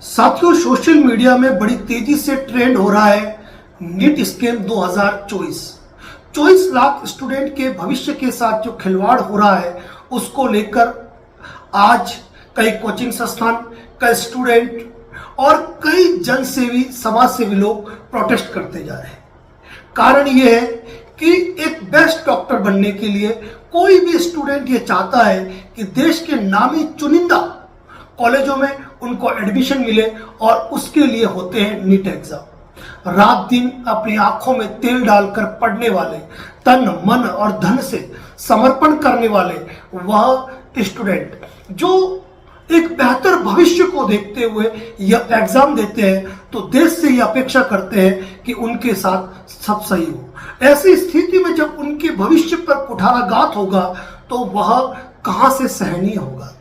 साथियों, social media में बड़ी तेजी से ट्रेंड हो रहा है नीट स्कैम 2024। 24 लाख स्टूडेंट के भविष्य के साथ जो खिलवाड़ हो रहा है उसको लेकर आज कई कोचिंग संस्थान, कई स्टूडेंट और कई जनसेवी समाज सेवी लोग प्रोटेस्ट करते जा रहे हैं। कारण यह है कि एक बेस्ट डॉक्टर बनने के लिए कोई भी स्टूडेंट ये चाहता है कि देश के नामी चुनिंदा कॉलेजों में उनको एडमिशन मिले और उसके लिए होते हैं नीट एग्जाम। रात दिन अपनी आंखों में तेल डालकर पढ़ने वाले, तन मन और धन से समर्पण करने वाले वह स्टूडेंट जो एक बेहतर भविष्य को देखते हुए यह एग्जाम देते हैं तो देश से यह अपेक्षा करते हैं कि उनके साथ सब सही हो। ऐसी स्थिति में जब उनके भविष्य पर कुठाराघात होगा तो वह कहां से सहनीय होगा।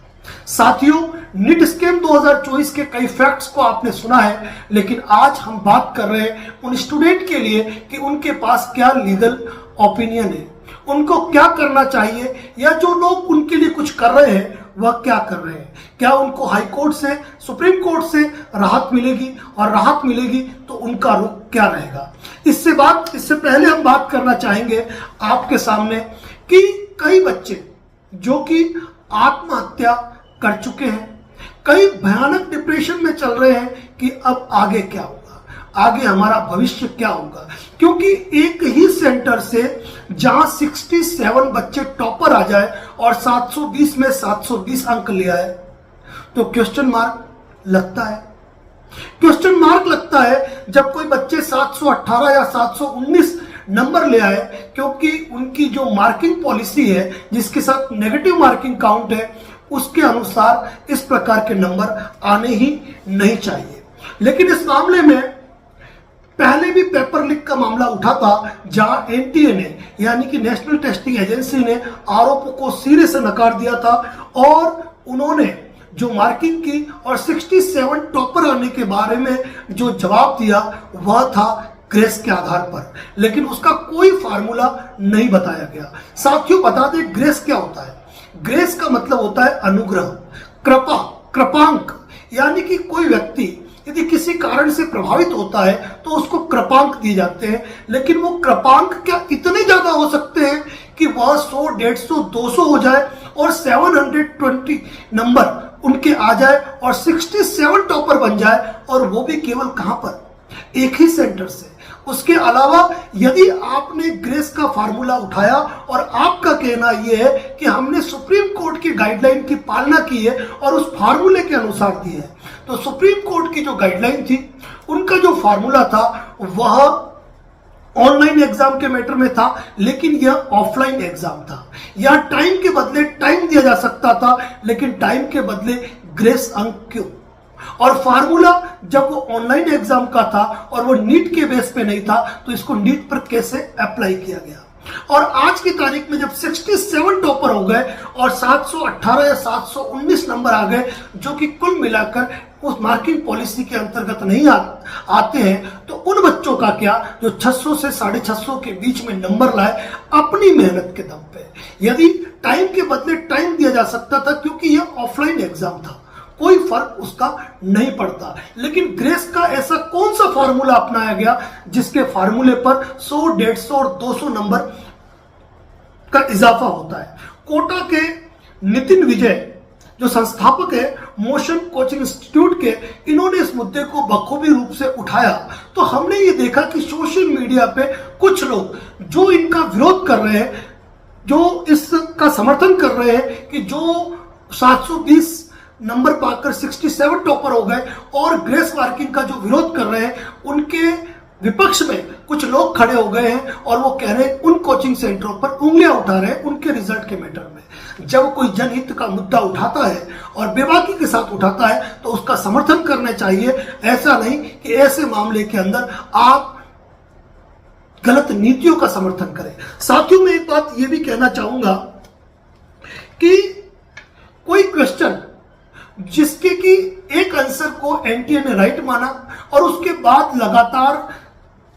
साथियों, नीट स्कैम 2024 के कई फैक्ट्स को आपने सुना है, लेकिन आज हम बात कर रहे हैं उन स्टूडेंट के लिए कि उनके पास क्या लीगल ओपिनियन है, उनको क्या करना चाहिए, या जो लोग उनके लिए कुछ कर रहे हैं वह क्या कर रहे हैं। क्या उनको हाई कोर्ट से, सुप्रीम कोर्ट से राहत मिलेगी, और राहत मिलेगी तो उनका रुख क्या रहेगा। इससे पहले हम बात करना चाहेंगे आपके सामने कि कई बच्चे जो कि आत्महत्या कर चुके हैं, कई भयानक डिप्रेशन में चल रहे हैं कि अब आगे क्या होगा, आगे हमारा भविष्य क्या होगा। क्योंकि एक ही सेंटर से जहां 67 बच्चे टॉपर आ जाए और 720 में 720 अंक ले आए तो क्वेश्चन मार्क लगता है। क्वेश्चन मार्क लगता है जब कोई बच्चे 718 या 719 नंबर ले आए, क्योंकि उनकी जो मार्किंग पॉलिसी है जिसके साथ नेगेटिव मार्किंग काउंट है उसके अनुसार इस प्रकार के नंबर आने ही नहीं चाहिए। लेकिन इस मामले में पहले भी पेपर लीक का मामला उठा था, जहां एनटीए ने यानी कि नेशनल टेस्टिंग एजेंसी ने आरोपों को सिरे से नकार दिया था और उन्होंने जो मार्किंग की और 67 टॉपर आने के बारे में जो जवाब दिया वह था ग्रेस के आधार पर, लेकिन उसका कोई फार्मूला नहीं बताया गया। साथियों, बता दें ग्रेस क्या होता है। ग्रेस का मतलब होता है अनुग्रह, कृपा, कृपांक। यानी कि कोई व्यक्ति यदि किसी कारण से प्रभावित होता है तो उसको कृपांक दिए जाते हैं, लेकिन वो कृपांक क्या इतने ज्यादा हो सकते हैं कि वह 100, 150, 200 हो जाए और 720 नंबर उनके आ जाए और 67 टॉपर बन जाए, और वो भी केवल कहां पर, एक ही सेंटर से। उसके अलावा यदि आपने ग्रेस का फार्मूला उठाया और आपका कहना यह है कि हमने सुप्रीम कोर्ट की गाइडलाइन की पालना की है और उस फार्मूले के अनुसार दी है, तो सुप्रीम कोर्ट की जो गाइडलाइन थी उनका जो फार्मूला था वह ऑनलाइन एग्जाम के मैटर में था, लेकिन यह ऑफलाइन एग्जाम था। यह टाइम के बदले टाइम दिया जा सकता था, लेकिन टाइम के बदले ग्रेस अंक क्यों। और फार्मूला जब वो ऑनलाइन एग्जाम का था और वो नीट के बेस पे नहीं था तो इसको नीट पर कैसे अप्लाई किया गया। और आज की तारीख में जब 67 टॉपर हो गए और 718 या 719 नंबर आ गए, जो कि कुल मिलाकर उस मार्किंग पॉलिसी के अंतर्गत नहीं आते हैं, तो उन बच्चों का क्या जो 600 से 650 के बीच में नंबर लाए अपनी मेहनत के दम पे। यदि टाइम के बदले टाइम दिया जा सकता था, क्योंकि यह ऑफलाइन एग्जाम था, कोई फर्क उसका नहीं पड़ता। लेकिन ग्रेस का ऐसा कौन सा फार्मूला अपनाया गया जिसके फार्मूले पर 100, 150 और 200 नंबर का इजाफा होता है। कोटा के नितिन विजय जो संस्थापक है मोशन कोचिंग इंस्टीट्यूट के, इन्होंने इस मुद्दे को बखूबी रूप से उठाया। तो हमने ये देखा कि सोशल मीडिया पे कुछ लोग जो इनका विरोध कर रहे हैं, जो इसका समर्थन कर रहे हैं कि जो 720 नंबर पाकर 67 टॉपर हो गए और ग्रेस मार्किंग का जो विरोध कर रहे हैं, उनके विपक्ष में कुछ लोग खड़े हो गए हैं और वो कह रहे हैं उन कोचिंग सेंटरों पर उंगलियां उठा रहे हैं उनके रिजल्ट के मैटर में। जब कोई जनहित का मुद्दा उठाता है और बेबाकी के साथ उठाता है तो उसका समर्थन करना चाहिए। ऐसा नहीं कि ऐसे मामले के अंदर आप गलत नीतियों का समर्थन करें। साथियों, में एक बात यह भी कहना चाहूंगा कि कोई क्वेश्चन जिसके कि एक आंसर को एनटीए ने राइट माना और उसके बाद लगातार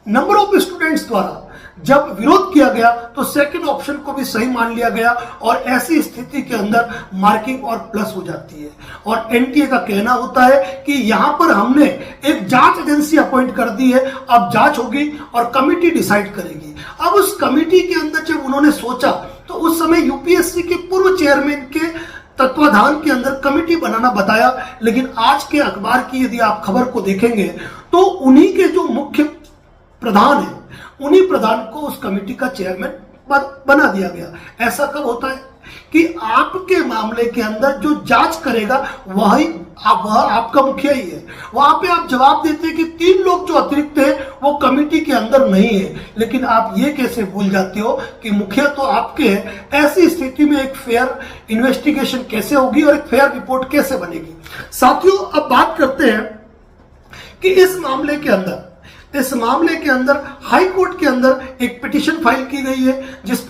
नंबर ऑफ स्टूडेंट्स द्वारा जब विरोध किया गया तो सेकंड ऑप्शन को भी सही मान लिया गया और ऐसी स्थिति के अंदर मार्किंग और प्लस हो जाती है। और एनटीए का कहना होता है कि यहां पर हमने एक जांच एजेंसी अपॉइंट कर दी है, अब जांच होगी और कमिटी डिसाइड करेगी। अब उस कमिटी के अंदर जब उन्होंने सोचा तो उस समय यूपीएससी के पूर्व चेयरमैन के तत्वाधान के अंदर कमिटी बनाना बताया, लेकिन आज के अखबार की यदि आप खबर को देखेंगे तो उन्हीं के जो मुख्य प्रधान है, उन्हीं प्रधान को उस कमेटी का चेयरमैन बना दिया गया। ऐसा कब होता है कि आपके मामले के अंदर जो जांच करेगा वह आपका मुखिया ही है। वहां पे आप जवाब देते हैं कि 3 लोग जो अतिरिक्त है वो कमेटी के अंदर नहीं है, लेकिन आप ये कैसे भूल जाते हो कि मुखिया तो आपके हैं। ऐसी स्थिति में एक फेयर इन्वेस्टिगेशन कैसे होगी और एक फेयर रिपोर्ट कैसे बनेगी। साथियों, अब बात करते हैं कि इस मामले के अंदर हाई कोर्ट के अंदर एक पिटीशन फाइल की गई है, जिस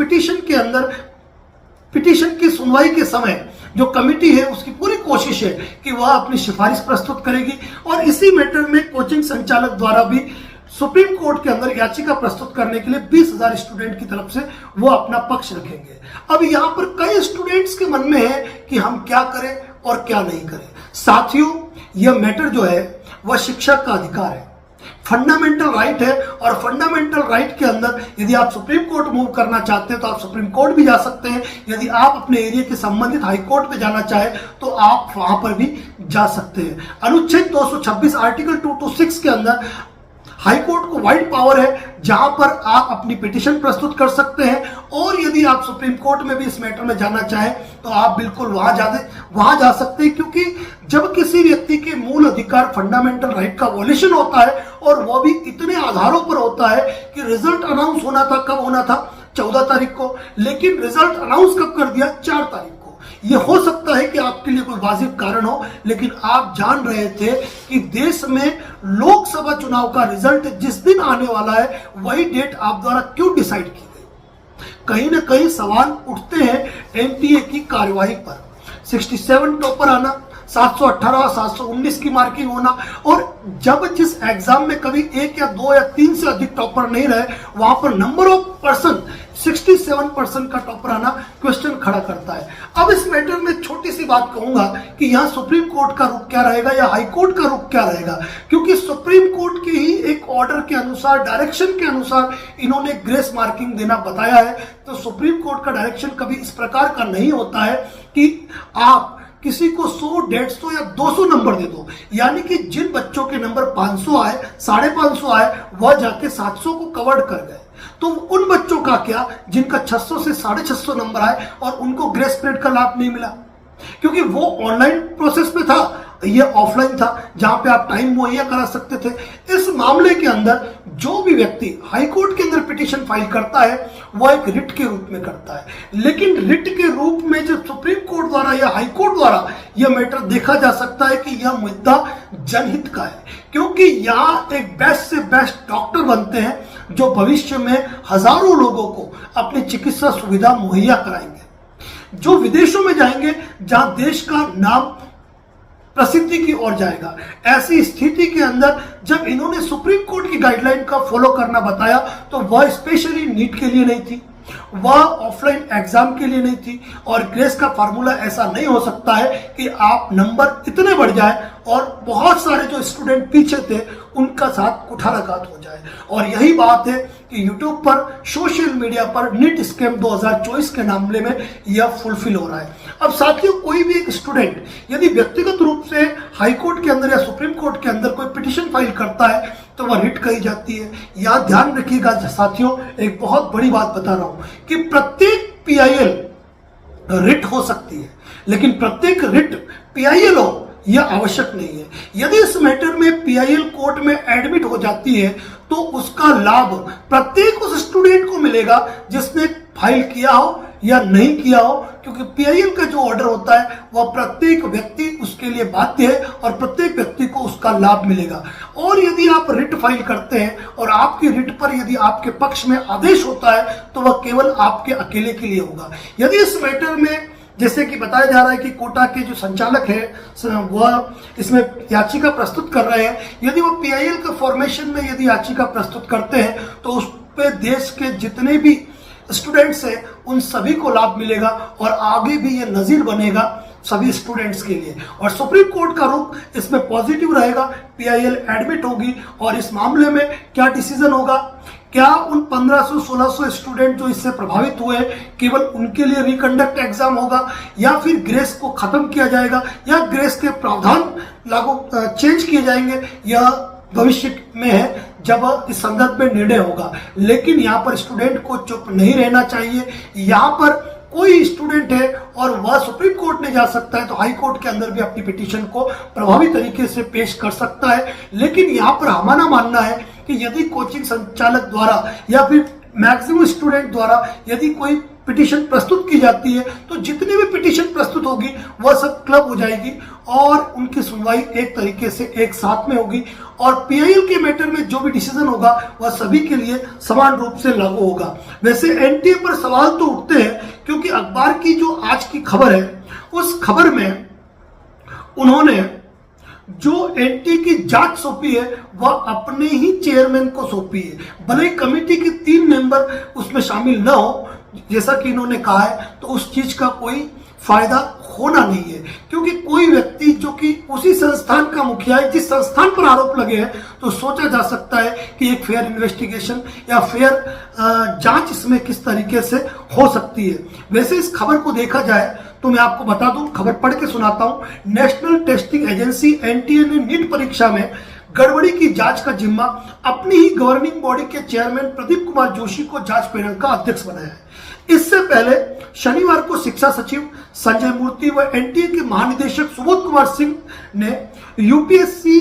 पिटीशन की सुनवाई के समय जो कमेटी है उसकी पूरी कोशिश है कि वह अपनी सिफारिश प्रस्तुत करेगी और इसी मैटर में कोचिंग संचालक द्वारा भी सुप्रीम कोर्ट के अंदर याचिका प्रस्तुत करने के लिए 20,000 स्टूडेंट की तरफ से वो अपना पक्ष रखेंगे। अब यहां पर कई स्टूडेंट्स के मन में है कि हम क्या करें और क्या नहीं करें। साथियों, यह मैटर जो है वह शिक्षा का अधिकार है, फंडामेंटल राइट है और फंडामेंटल राइट के अंदर यदि आप सुप्रीम कोर्ट मूव करना चाहते हैं तो आप सुप्रीम कोर्ट भी जा सकते हैं। यदि आप अपने एरिया के संबंधित हाई कोर्ट पे जाना चाहे तो आप वहां पर भी जा सकते हैं। अनुच्छेद 226 आर्टिकल 226 के अंदर हाई कोर्ट को वाइड पावर है जहां पर आप अपनी पिटीशन प्रस्तुत कर सकते हैं और यदि आप सुप्रीम कोर्ट में भी इस मैटर में जाना चाहें तो आप बिल्कुल वहां जा सकते हैं, क्योंकि जब किसी व्यक्ति के मूल अधिकार फंडामेंटल राइट का वॉल्यूशन होता है और वह भी इतने आधारों पर होता है कि रिजल्ट अनाउंस होना था, कब होना था 14 तारीख को, लेकिन रिजल्ट अनाउंस कब कर दिया 4 तारीख को। ये हो सकता है कि आपके लिए कोई वाजिब कारण हो, लेकिन आप जान रहे थे कि देश में लोकसभा चुनाव का रिजल्ट जिस दिन आने वाला है वही डेट आप द्वारा क्यों डिसाइड की गई। कहीं ना कहीं सवाल उठते हैं एनटीए की कार्यवाही पर। 67 टॉपर आना, 718 719 की मार्किंग होना, और जब जिस एग्जाम में कभी 1 या 2 या 3 से अधिक टॉपर नहीं रहे वहां पर नंबर ऑफ पर्सन 67% का टॉपर आना क्वेश्चन खड़ा करता है। अब इस मैटर में छोटी सी बात कहूंगा कि यहाँ सुप्रीम कोर्ट का रुख क्या रहेगा या हाई कोर्ट का रुख क्या रहेगा, क्योंकि सुप्रीम कोर्ट के ही एक ऑर्डर के अनुसार, डायरेक्शन के अनुसार इन्होंने ग्रेस मार्किंग देना बताया है। तो सुप्रीम कोर्ट का डायरेक्शन कभी इस प्रकार का नहीं होता है कि आप किसी को 100, 150 या 200 नंबर दे दो, यानी कि जिन बच्चों के नंबर 500 आए, 550 आए, वह जाके 700 को कवर्ड कर गए। तो उन बच्चों का क्या जिनका 600 से 650 नंबर आए और उनको ग्रेस पीरियड का लाभ नहीं मिला, क्योंकि वो ऑनलाइन प्रोसेस में था, ये ऑफलाइन था जहां पे आप टाइम मुहैया करा सकते थे। इस मामले के अंदर जो भी व्यक्ति हाई कोर्ट के अंदर पिटीशन फाइल करता है वह एक रिट के रूप में करता है, लेकिन रिट के रूप में जब सुप्रीम कोर्ट द्वारा या हाई कोर्ट द्वारा यह मैटर देखा जा सकता है कि यह मुद्दा जनहित का है, क्योंकि यहाँ एक बेस्ट से बेस्ट डॉक्टर बनते हैं जो भविष्य में हजारों लोगों को अपनी चिकित्सा सुविधा मुहैया कराएंगे, जो विदेशों में जाएंगे जहां देश का नाम प्रसिद्धि की ओर जाएगा। ऐसी स्थिति के अंदर जब इन्होंने सुप्रीम कोर्ट की गाइडलाइन का फॉलो करना बताया तो वह स्पेशली नीट के लिए नहीं थी, वह ऑफलाइन एग्जाम के लिए नहीं थी, और ग्रेस का फार्मूला ऐसा नहीं हो सकता है कि आप नंबर इतने बढ़ जाए और बहुत सारे जो स्टूडेंट पीछे थे उनका साथ कुठाराघात हो जाए। और यही बात है कि यूट्यूब पर, सोशल मीडिया पर नीट स्कैम 2024 के मामले में यह फुलफिल हो रहा है। अब साथियों, कोई भी एक स्टूडेंट यदि व्यक्तिगत रूप से हाई कोर्ट के अंदर या सुप्रीम कोर्ट के अंदर कोई पिटीशन फाइल करता है तो वह रिट कही जाती है। यह ध्यान रखिएगा साथियों, एक बहुत बड़ी बात बता रहा हूं कि प्रत्येक PIL रिट हो सकती है, लेकिन प्रत्येक रिट PIL हो यह आवश्यक नहीं है। यदि इस मैटर में PIL कोर्ट में एडमिट हो जाती है तो उसका लाभ प्रत्येक उस स्टूडेंट को मिलेगा जिसने फाइल किया हो या नहीं किया हो, क्योंकि PIL का जो ऑर्डर होता है वह प्रत्येक व्यक्ति उसके लिए बाध्य है और प्रत्येक व्यक्ति को उसका लाभ मिलेगा। और यदि आप रिट फाइल करते हैं और आपकी रिट पर यदि आपके पक्ष में आदेश होता है तो वह केवल आपके अकेले के लिए होगा। यदि इस मैटर में जैसे कि बताया जा रहा है कि कोटा के जो संचालक है वह इसमें याचिका प्रस्तुत कर रहे हैं, यदि वो PIL के फॉर्मेशन में यदि याचिका प्रस्तुत करते हैं तो पे देश के जितने भी स्टूडेंट्स हैं उन सभी को लाभ मिलेगा और आगे भी ये नजीर बनेगा सभी स्टूडेंट्स के लिए। और सुप्रीम कोर्ट का रुख इसमें पॉजिटिव रहेगा। पीआईएल एडमिट होगी और इस मामले में क्या डिसीजन होगा, क्या उन 1500-1600 स्टूडेंट जो इससे प्रभावित हुए हैं केवल उनके लिए रिकंडक्ट एग्जाम होगा या फिर ग्रेस को खत्म किया जाएगा या ग्रेस के प्रावधान लागू चेंज किए जाएंगे, यह भविष्य में है जब इस संदर्भ में निर्णय होगा। लेकिन यहाँ पर स्टूडेंट को चुप नहीं रहना चाहिए। यहाँ पर कोई स्टूडेंट है और वह सुप्रीम कोर्ट में जा सकता है तो हाई कोर्ट के अंदर भी अपनी पिटीशन को प्रभावी तरीके से पेश कर सकता है। लेकिन यहाँ पर हमारा मानना है कि यदि कोचिंग संचालक द्वारा या फिर मैक्सिमम स्टूडेंट द्वारा यदि कोई पिटीशन प्रस्तुत की जाती है तो जितनी भी पिटीशन प्रस्तुत होगी वह सब क्लब हो जाएगी और उनकी सुनवाई एक तरीके से एक साथ में होगी और पीआईएल के मैटर में जो भी डिसीजन होगा वह सभी के लिए समान रूप से लागू होगा। वैसे एनटीए पर सवाल तो उठते हैं क्योंकि अखबार की जो आज की खबर है उस खबर में उन्होंने जो एनटीए की जांच सौंपी है वह अपने ही चेयरमैन को सौंपी है। भले ही कमेटी के 3 मेंबर उसमें शामिल न हो जैसा कि इन्होंने कहा है तो उस चीज का कोई फायदा होना नहीं है क्योंकि कोई व्यक्ति जो कि उसी संस्थान का मुखिया है जिस संस्थान पर आरोप लगे हैं तो सोचा जा सकता है कि एक फेयर इन्वेस्टिगेशन या फेयर जांच इसमें किस तरीके से हो सकती है। वैसे इस खबर को देखा जाए तो मैं आपको बता दूं, खबर पढ़ के सुनाता हूं। नेशनल टेस्टिंग एजेंसी एनटीए ने नीट परीक्षा में गड़बड़ी की जांच का जिम्मा अपनी ही गवर्निंग बॉडी के चेयरमैन प्रदीप कुमार जोशी को जांच पैनल का अध्यक्ष बनाया है। इससे पहले शनिवार को शिक्षा सचिव संजय मूर्ति व एनटीए के महानिदेशक सुबोध कुमार सिंह ने यूपीएससी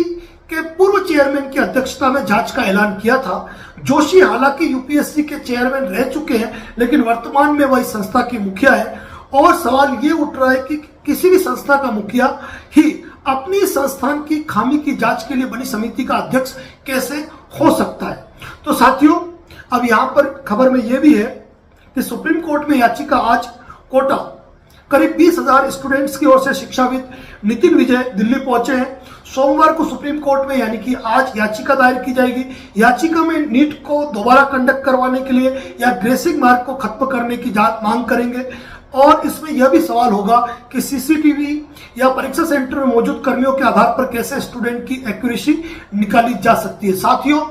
के पूर्व चेयरमैन की अध्यक्षता में जांच का ऐलान किया था। जोशी हालांकि यूपीएससी के चेयरमैन रह चुके हैं लेकिन वर्तमान में वह इस संस्था के मुखिया है और सवाल ये उठ रहा है कि किसी भी संस्था का मुखिया ही अपनी संस्थान की खामी की जांच के लिए बनी समिति का अध्यक्ष कैसे हो सकता है। तो साथियों, अब यहां पर खबर में यह भी है कि सुप्रीम कोर्ट में याचिका आज कोटा करीब 20,000 स्टूडेंट्स की ओर से शिक्षाविद नितिन विजय दिल्ली पहुंचे हैं। सोमवार को सुप्रीम कोर्ट में यानी कि आज याचिका दायर की जाएगी। याचिका में नीट को दोबारा कंडक्ट करवाने के लिए या ग्रेसिंग मार्क को खत्म करने की मांग करेंगे और इसमें यह भी सवाल होगा कि सीसीटीवी या परीक्षा सेंटर में मौजूद कर्मियों के आधार पर कैसे स्टूडेंट की एक्यूरेसी निकाली जा सकती है। साथियों,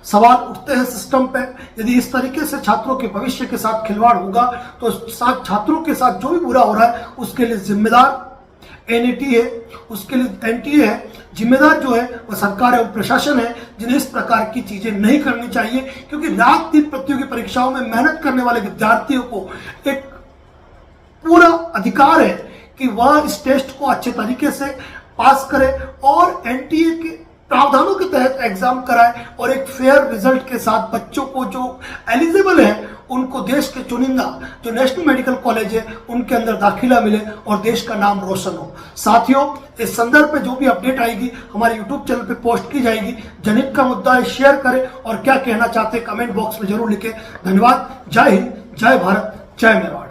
सवाल उठते हैं सिस्टम पे। यदि इस तरीके से छात्रों के भविष्य के साथ खिलवाड़ होगा तो छात्रों के साथ जो भी बुरा हो रहा है उसके लिए जिम्मेदार एनईटी है, उसके लिए एनटीए है। जिम्मेदार जो है वह सरकार है और प्रशासन है जिन्हें इस प्रकार की चीजें नहीं करनी चाहिए क्योंकि रात दिन प्रतियोगी परीक्षाओं में मेहनत करने वाले विद्यार्थियों को एक पूरा अधिकार है कि वह इस टेस्ट को अच्छे तरीके से पास करे और एनटीए के प्रावधानों के तहत एग्जाम कराए और एक फेयर रिजल्ट के साथ बच्चों को जो एलिजिबल है उनको देश के चुनिंदा जो नेशनल मेडिकल कॉलेज है उनके अंदर दाखिला मिले और देश का नाम रोशन हो। साथियों, इस संदर्भ में जो भी अपडेट आएगी हमारे यूट्यूब चैनल पे पोस्ट की जाएगी। जनहित का मुद्दा है, शेयर करें और क्या कहना चाहते हैं कमेंट बॉक्स में जरूर लिखें। धन्यवाद। जय हिंद, जय भारत, जय मेवाड़।